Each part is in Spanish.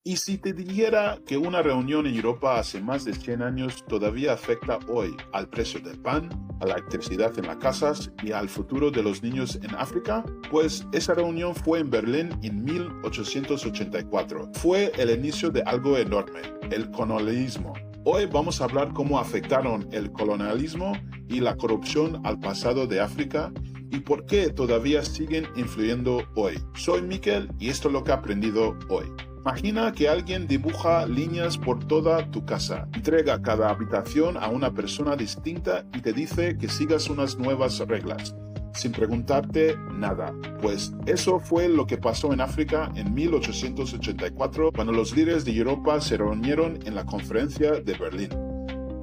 Y si te dijera que una reunión en Europa hace más de 100 años todavía afecta hoy al precio del pan, a la electricidad en las casas y al futuro de los niños en África, pues esa reunión fue en Berlín en 1884. Fue el inicio de algo enorme, el colonialismo. Hoy vamos a hablar cómo afectaron el colonialismo y la corrupción al pasado de África y por qué todavía siguen influyendo hoy. Soy Miquel y esto es lo que he aprendido hoy. Imagina que alguien dibuja líneas por toda tu casa, entrega cada habitación a una persona distinta y te dice que sigas unas nuevas reglas, sin preguntarte nada. Pues eso fue lo que pasó en África en 1884, cuando los líderes de Europa se reunieron en la conferencia de Berlín.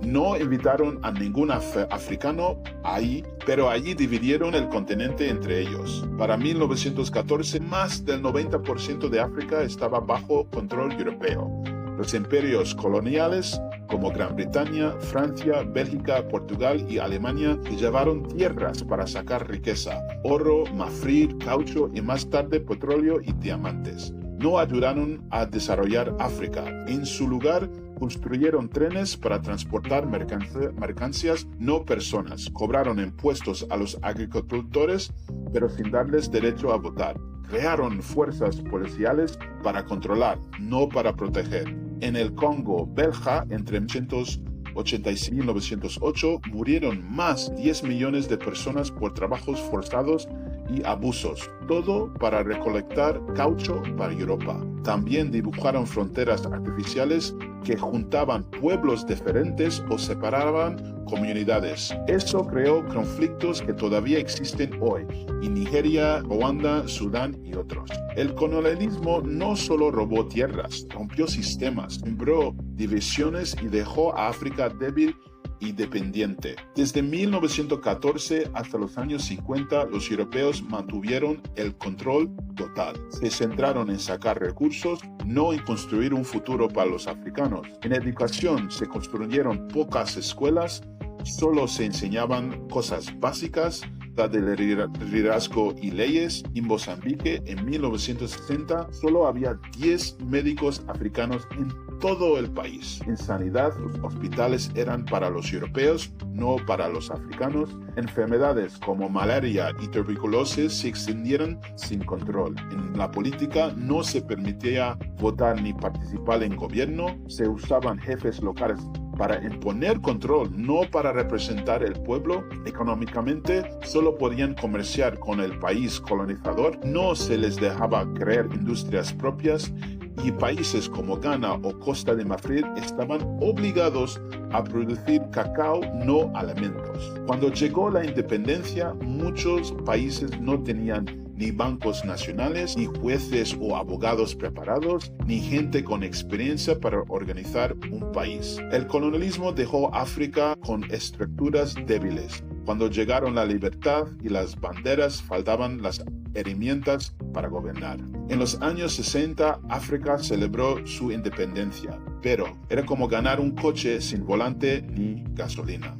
No invitaron a ningún africano ahí, pero allí dividieron el continente entre ellos. Para 1914, más del 90% de África estaba bajo control europeo. Los imperios coloniales, como Gran Bretaña, Francia, Bélgica, Portugal y Alemania, llevaron tierras para sacar riqueza, oro, marfil, caucho y más tarde petróleo y diamantes. No ayudaron a desarrollar África. En su lugar, construyeron trenes para transportar mercancías, no personas. Cobraron impuestos a los agricultores, pero sin darles derecho a votar. Crearon fuerzas policiales para controlar, no para proteger. En el Congo belga, entre 1986 y 1908, murieron más de 10 millones de personas por trabajos forzados y abusos, todo para recolectar caucho para Europa. También dibujaron fronteras artificiales que juntaban pueblos diferentes o separaban comunidades. Eso creó conflictos que todavía existen hoy en Nigeria, Ruanda, Sudán y otros. El colonialismo no solo robó tierras, rompió sistemas, sembró divisiones y dejó a África débil y dependiente. Desde 1914 hasta los años 50, los europeos mantuvieron el control total. Se centraron en sacar recursos, no en construir un futuro para los africanos. En educación se construyeron pocas escuelas, solo se enseñaban cosas básicas, la del liderazgo y leyes. En Mozambique, en 1960, solo había 10 médicos africanos en todo el país. En sanidad, los hospitales eran para los europeos, no para los africanos. Enfermedades como malaria y tuberculosis se extendieron sin control. En la política no se permitía votar ni participar en gobierno. Se usaban jefes locales para imponer control, no para representar el pueblo. Económicamente, solo podían comerciar con el país colonizador. No se les dejaba crear industrias propias y países como Ghana o Costa de Marfil estaban obligados a producir cacao, no alimentos. Cuando llegó la independencia, muchos países no tenían ni bancos nacionales, ni jueces o abogados preparados, ni gente con experiencia para organizar un país. El colonialismo dejó África con estructuras débiles. Cuando llegaron la libertad y las banderas, faltaban las herramientas para gobernar. En los años 60, África celebró su independencia, pero era como ganar un coche sin volante ni gasolina.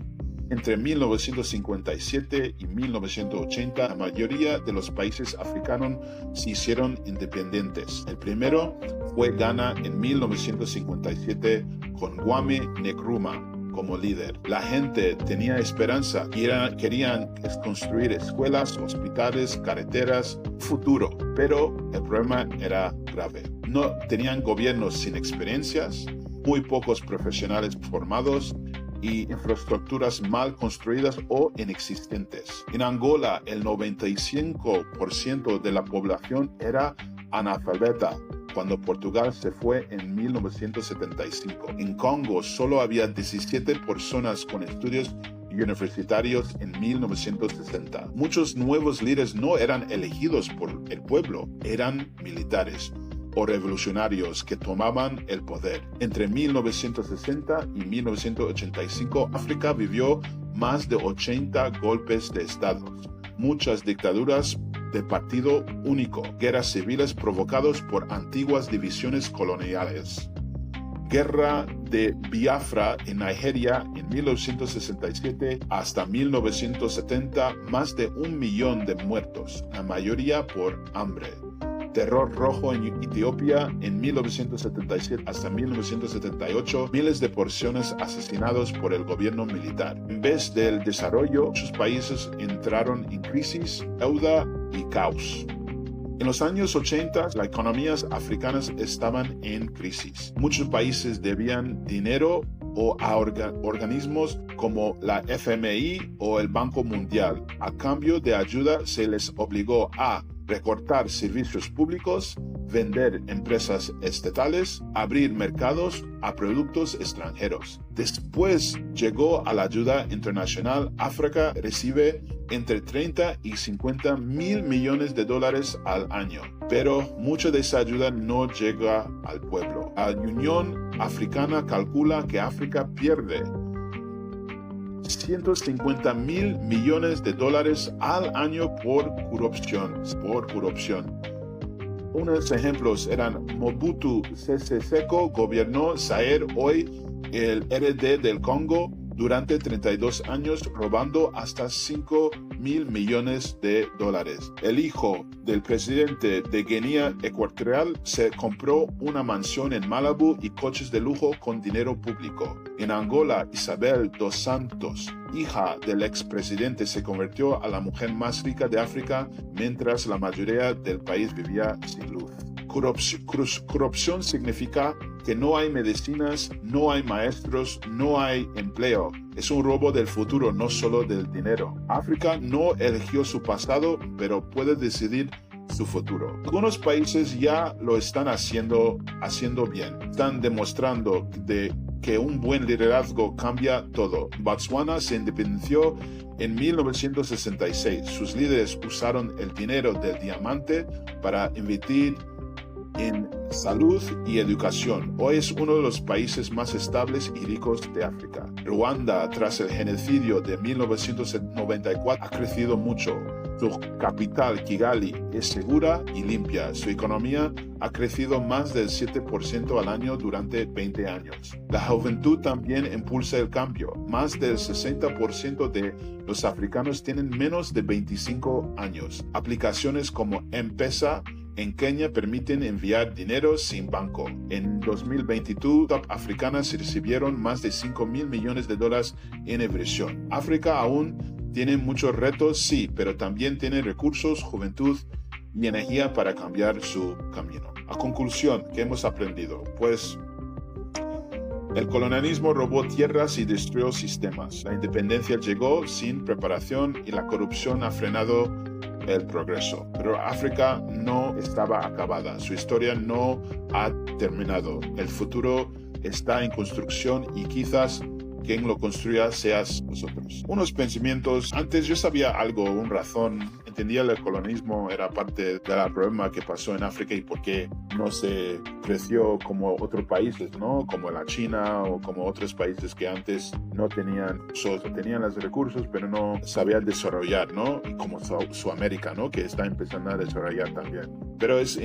Entre 1957 y 1980, la mayoría de los países africanos se hicieron independientes. El primero fue Ghana en 1957 con Kwame Nkrumah como líder. La gente tenía esperanza y querían construir escuelas, hospitales, carreteras, futuro. Pero el problema era grave. No tenían gobiernos sin experiencias, muy pocos profesionales formados y infraestructuras mal construidas o inexistentes. En Angola, el 95% de la población era analfabeta cuando Portugal se fue en 1975. En Congo solo había 17 personas con estudios universitarios en 1960. Muchos nuevos líderes no eran elegidos por el pueblo, eran militares o revolucionarios que tomaban el poder. Entre 1960 y 1985, África vivió más de 80 golpes de Estado, muchas dictaduras de partido único, guerras civiles provocadas por antiguas divisiones coloniales. Guerra de Biafra en Nigeria en 1967 hasta 1970, más de 1 millón de muertos, la mayoría por hambre. terror rojo en Etiopía en 1977 hasta 1978, miles de personas asesinadas por el gobierno militar. En vez del desarrollo, muchos países entraron en crisis, deuda y caos. En los años 80, las economías africanas estaban en crisis. Muchos países debían dinero a organismos como la FMI o el Banco Mundial. A cambio de ayuda se les obligó a recortar servicios públicos, vender empresas estatales, abrir mercados a productos extranjeros. Después llegó a la ayuda internacional. África recibe entre 30 y 50 mil millones de dólares al año, pero mucha de esa ayuda no llega al pueblo. La Unión Africana calcula que África pierde 150 mil millones de dólares al año por corrupción. Unos ejemplos eran Mobutu Sese Seko gobernó Zaire, hoy el RD del Congo, durante 32 años, robando hasta 5 mil millones de dólares. El hijo del presidente de Guinea Ecuatorial se compró una mansión en Malabo y coches de lujo con dinero público. En Angola, Isabel dos Santos, hija del expresidente, se convirtió a la mujer más rica de África, mientras la mayoría del país vivía sin luz. Corrupción significa que no hay medicinas, no hay maestros, no hay empleo. Es un robo del futuro, no solo del dinero. África no eligió su pasado, pero puede decidir su futuro. Algunos países ya lo están haciendo bien. Están demostrando que un buen liderazgo cambia todo. Botswana se independió en 1966. Sus líderes usaron el dinero del diamante para invertir en salud y educación. Hoy es uno de los países más estables y ricos de África. Ruanda, tras el genocidio de 1994, ha crecido mucho. Su capital, Kigali, es segura y limpia. Su economía ha crecido más del 7% al año durante 20 años. La juventud también impulsa el cambio. Más del 60% de los africanos tienen menos de 25 años. Aplicaciones como M-Pesa en Kenia permiten enviar dinero sin banco. En 2022, top africanas recibieron más de 5 mil millones de dólares en inversión. África aún tiene muchos retos, sí, pero también tiene recursos, juventud y energía para cambiar su camino. A conclusión, ¿qué hemos aprendido? Pues el colonialismo robó tierras y destruyó sistemas. La independencia llegó sin preparación y la corrupción ha frenado el progreso. Pero África no estaba acabada. Su historia no ha terminado. El futuro está en construcción y quizás quien lo construya seas vosotros. Unos pensamientos. Antes yo sabía algo, una razón. Entendía el colonialismo era parte del problema que pasó en África y por qué no se creció como otros países, ¿no? Como la China o como otros países que antes no tenían, tenían los recursos, pero no sabían desarrollar, ¿no? Y como Sudamérica, ¿no? Que está empezando a desarrollar también. Pero es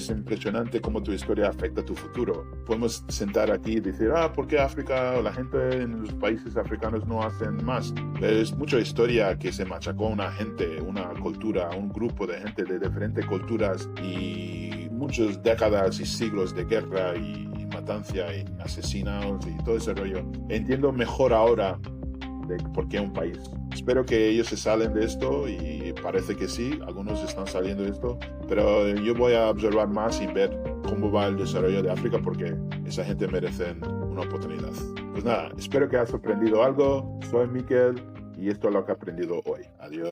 impresionante cómo tu historia afecta a tu futuro. Podemos sentar aquí y decir, ¿por qué África o la gente en los países africanos no hacen más? Pero es mucha historia que se machacó a una gente, una cultura, un grupo de gente de diferentes culturas y muchas décadas y siglos de guerra y matanza y asesinatos y todo ese rollo. Entiendo mejor ahora de por qué un país. Espero que ellos se salen de esto y parece que sí, algunos están saliendo de esto, pero yo voy a observar más y ver cómo va el desarrollo de África porque esa gente merece una oportunidad. Pues nada, espero que hayas aprendido algo. Soy Miquel y esto es lo que he aprendido hoy. Adiós.